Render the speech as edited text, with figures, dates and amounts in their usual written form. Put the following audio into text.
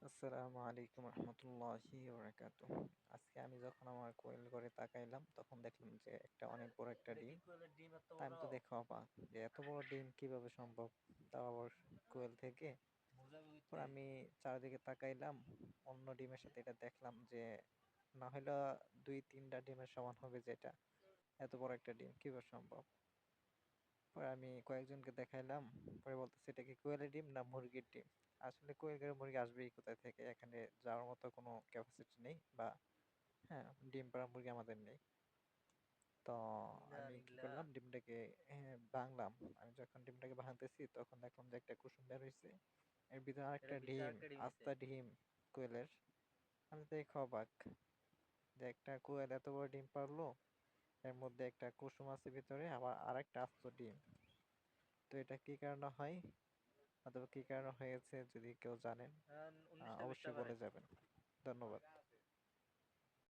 আসসালামু আলাইকুম রহমতুল্লাহি বারাকাতুহ। আজকে আমি যখন আমার কোয়েল ঘরে তাকাইলাম তখন দেখলাম যে একটা অনেক বড় একটা এটা কি ডিম। কোয়েলের ডিম এত তা বড়? আমি তো দেখে অবাক যে এত বড় ডিম কিভাবে সম্ভব, তাও আবার কোয়েল থেকে। মুজাবে পর উঠতে। আমি চারিদিকে তাকাইলাম, অন্য ডিমের সাথে এটা দেখলাম যে না হইলে 2-3টা ডিমের সমান হবে, যেটা এত বড় একটা ডিম কিভাবে সম্ভব। পরে আমি কয়েকজনকে দেখাইলাম, পরে বলতেছে এটা কি কোয়েলের ডিম না মুরগির ডিম। আসলে কোয়েল ঘরে মুরগি আসবেই কোথায় থেকে, এখানে যাওয়ার মতো কোনো ক্যাপাসিটি নেই, বা হ্যাঁ, ডিম পাড়া মুরগি আমাদের নেই। তো ইন্না আমি কি লিল্লাহ। করলাম, ডিমটাকে ভাঙলাম। আমি যখন ডিমটাকে ভাঙতেছি তখন দেখলাম যে একটা কুসুম বের হয়েছে, এর ভিতরে এটা আরেকটা ভিতরে ডিম, আরেকটা ডিম আছে। আস্তা ডিম কোয়েলের। আমি তো দেখে অবাক যে একটা কোয়েল এত বড় ডিম পারলো, এর মধ্যে একটা কুসুম আছে ভিতরে, আবার আরেকটা আস্ত ডিম। তো এটা কি কারণে হয় অথবা কি কারণে হয়েছে, যদি কেউ জানেন উনিশটা বিশটা অবশ্যই পারে। বলে যাবেন। ধন্যবাদ।